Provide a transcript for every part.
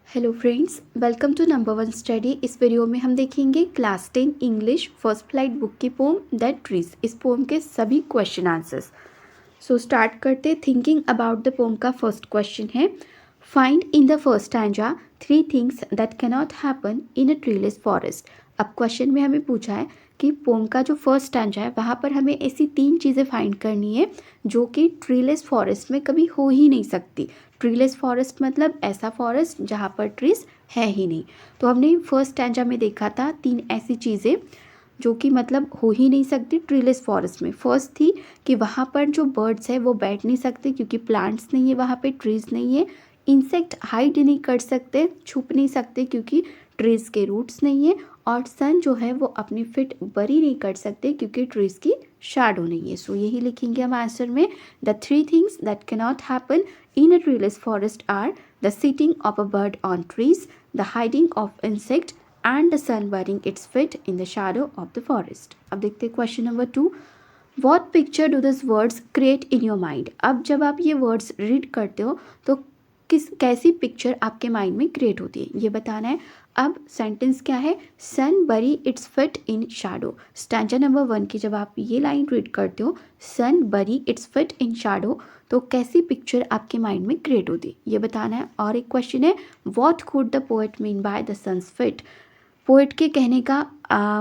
Hello friends, welcome to number one study. इस video में हम देखेंगे class 10 English first flight book की पोम दैट ट्रीज। इस पोम के सभी क्वेश्चन आंसर्स। सो स्टार्ट करते। थिंकिंग अबाउट द पोम का फर्स्ट क्वेश्चन है, find in the first stanza 3 things that cannot happen in a treeless forest. अब question में हमें पूछा है कि पोम का जो फर्स्ट स्टैंजा है वहाँ पर हमें ऐसी 3 चीज़ें फाइंड करनी है जो कि ट्रीलेस फॉरेस्ट में कभी हो ही नहीं सकती। ट्रीलेस फॉरेस्ट मतलब ऐसा फॉरेस्ट जहाँ पर ट्रीज है ही नहीं। तो हमने फर्स्ट स्टैंजा में देखा था 3 ऐसी चीज़ें जो कि मतलब हो ही नहीं सकती ट्रीलेस फॉरेस्ट में। फर्स्ट थी कि वहाँ पर जो बर्ड्स है वो बैठ नहीं सकते क्योंकि प्लांट्स नहीं है, वहाँ पे ट्रीज नहीं है। इंसेक्ट हाइड नहीं कर सकते, छुप नहीं सकते क्योंकि ट्रीज के रूट्स नहीं है। और सन जो है वो अपनी फिट बरी नहीं कर सकते क्योंकि ट्रीज की शैडो नहीं है। सो यही लिखेंगे हम आंसर में। The 3 things that cannot happen in a treeless forest are the sitting of a bird on trees, the hiding of insect, and the sun burying its feet in the shadow of the forest. अब देखते हैं question number 2। What picture do these words create in your mind? अब जब आप ये words read करते हो तो कैसी पिक्चर आपके माइंड में क्रिएट होती है ये बताना है। अब सेंटेंस क्या है, सन बरी it's fit in Shadow. Stanza number 1 की जब आप ये लाइन रीड करते हो, सन बरी इट्स फिट इन शैडो, तो कैसी पिक्चर आपके माइंड में क्रिएट होती है ये बताना है। और एक क्वेश्चन है, what could the poet mean by the sun's fit. Poet के कहने का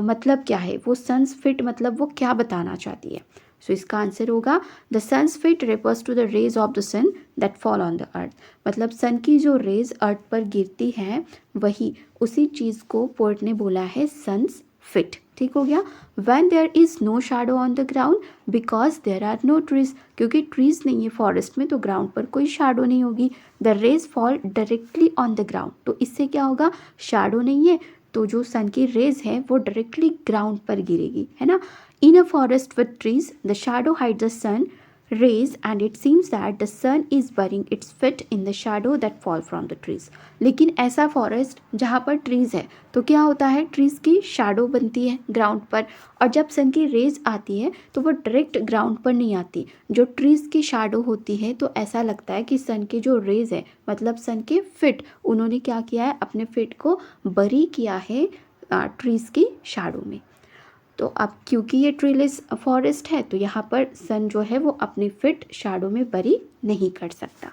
मतलब क्या है, वो सन्स फिट मतलब वो क्या बताना चाहती है। सो इसका आंसर होगा the sun's fit refers to the rays of the sun that fall on the earth. मतलब सन की जो रेज अर्थ पर गिरती हैं वही उसी चीज़ को पोएट ने बोला है सन्स फिट। ठीक हो गया। When there is no shadow on the ground because there are no trees, क्योंकि ट्रीज नहीं है फॉरेस्ट में तो ग्राउंड पर कोई शैडो नहीं होगी। The rays fall directly on the ground, तो इससे क्या होगा, शैडो नहीं है तो जो सन की रेज है वो डायरेक्टली ग्राउंड पर गिरेगी, है ना। In a forest with trees the shadow hide the sun rays and it seems that the sun is burying its feet in the shadow that fall from the trees। लेकिन ऐसा forest जहाँ पर trees है तो क्या होता है, trees की शैडो बनती है ग्राउंड पर, और जब सन की रेज आती है तो वो डायरेक्ट ग्राउंड पर नहीं आती। जो ट्रीज की शैडो होती है तो ऐसा लगता है कि सन के जो रेज है मतलब सन के फिट, उन्होंने क्या किया है, अपने फिट को बरी किया है ट्रीज की शैडो में। तो अब क्योंकि ये ट्रीलेस फॉरेस्ट है तो यहाँ पर सन जो है वो अपनी फिट शैडो में बरी नहीं कर सकता।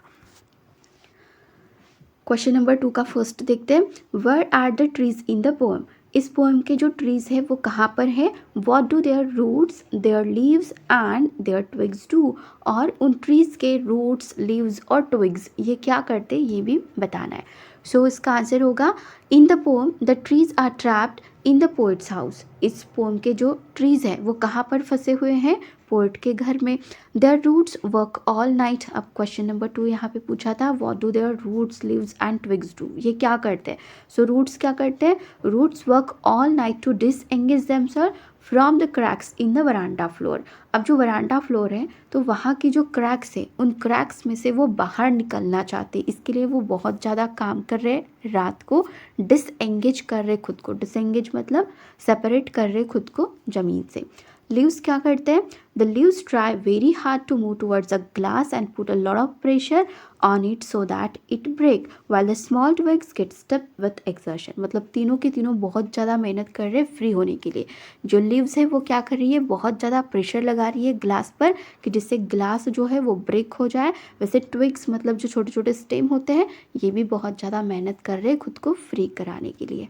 क्वेश्चन नंबर 2 का फर्स्ट देखते हैं, where are the trees in the poem. इस पोएम के जो ट्रीज है वो कहाँ पर है। What do their roots, their leaves and their twigs do. और उन ट्रीज के रूट्स, लीव्स और ट्विग्स ये क्या करते ये भी बताना है। सो इसका आंसर होगा, in the poem the trees are trapped in the poet's house. इस पोएम के जो ट्रीज हैं वो कहाँ पर फंसे हुए हैं, पोएट के घर में। Their roots work all night. अब क्वेश्चन नंबर 2 यहाँ पे पूछा था, what do their roots, leaves and twigs do, ये क्या करते हैं। सो रूट्स क्या करते हैं, roots work all night to disengage themselves from the cracks in the veranda floor. अब जो वरांडा फ्लोर है तो वहाँ की जो क्रैक्स है उन क्रैक्स में से वो बाहर निकलना चाहते, इसके लिए वो बहुत ज़्यादा काम कर रहे, रात को डिसएंगेज कर रहे खुद को। डिसएंगेज मतलब सेपरेट कर रहे खुद को ज़मीन से। लीव्स क्या करते हैं, the leaves try very hard to move towards a glass and put a lot of pressure on it so that it break while the small twigs get stuck with exertion. मतलब तीनों के तीनों बहुत ज़्यादा मेहनत कर रहे हैं फ्री होने के लिए। जो लीव्स है वो क्या कर रही है, बहुत ज़्यादा प्रेशर लगा रही है ग्लास पर कि जिससे ग्लास जो है वो ब्रेक हो जाए। वैसे ट्विग्स मतलब जो छोटे छोटे स्टेम होते हैं ये भी बहुत ज़्यादा मेहनत कर रहे हैं खुद को फ्री कराने के लिए।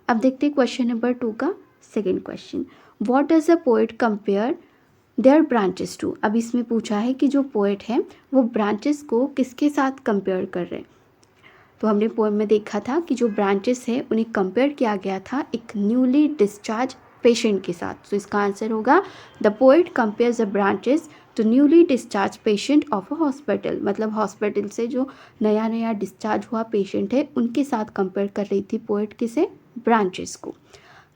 अब देखते हैं क्वेश्चन नंबर 2 का second question, what does a poet compare their branches to. अब इसमें पूछा है कि जो पोएट है वो ब्रांचेस को किसके साथ कंपेयर कर रहे हैं। तो हमने पोएम में देखा था कि जो ब्रांचेस है उन्हें कंपेयर किया गया था एक न्यूली डिस्चार्ज पेशेंट के साथ। तो इसका आंसर होगा, the poet compares the branches to newly discharge patient of a hospital. मतलब हॉस्पिटल से जो नया नया डिस्चार्ज हुआ पेशेंट है उनके साथ कंपेयर कर रही थी पोएट किसे, ब्रांचेस को।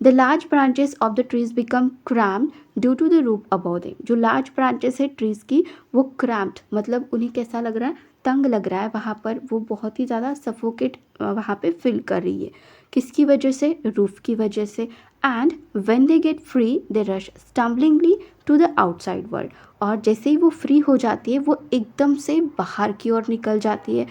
The large branches of the trees become cramped due to the roof above them. जो लार्ज ब्रांचेस है ट्रीज की वो क्रैम्ड मतलब उन्हें कैसा लग रहा है, तंग लग रहा है, वहाँ पर वो बहुत ही ज़्यादा सफोकेट वहाँ पे फील कर रही है। किसकी वजह से, रूफ की वजह से। And when they get free they rush stumblingly to the outside world. और जैसे ही वो फ्री हो जाती है वो एकदम से बाहर की ओर निकल जाती है,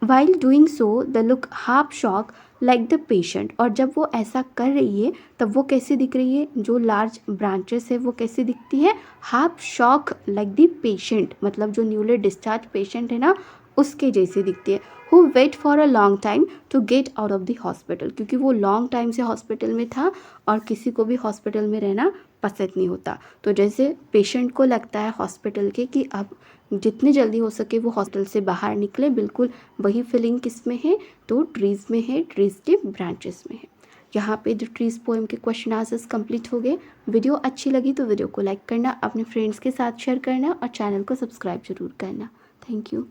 while doing so the look half shock like the patient, और जब वो ऐसा कर रही है तब वो कैसी दिख रही है, जो लार्ज ब्रांचेस है वो कैसी दिखती है, half shock like the patient, मतलब जो न्यूली डिस्चार्ज पेशेंट है ना उसके जैसी दिखती है। Who wait for a long time to get out of the hospital, क्योंकि वो लॉन्ग टाइम से हॉस्पिटल में था और किसी को भी हॉस्पिटल में रहना पसंद नहीं होता। तो जैसे पेशेंट को लगता है हॉस्पिटल के कि अब जितनी जल्दी हो सके वो हॉस्पिटल से बाहर निकले, बिल्कुल वही फीलिंग किस में है, तो ट्रीज़ में है, ट्रीज़ के ब्रांचेस में है। यहाँ पे द ट्रीज़ पोएम के क्वेश्चन आंसर्स कंप्लीट हो गए। वीडियो अच्छी लगी तो वीडियो को लाइक करना, अपने फ्रेंड्स के साथ शेयर करना और चैनल को सब्सक्राइब जरूर करना। Thank you.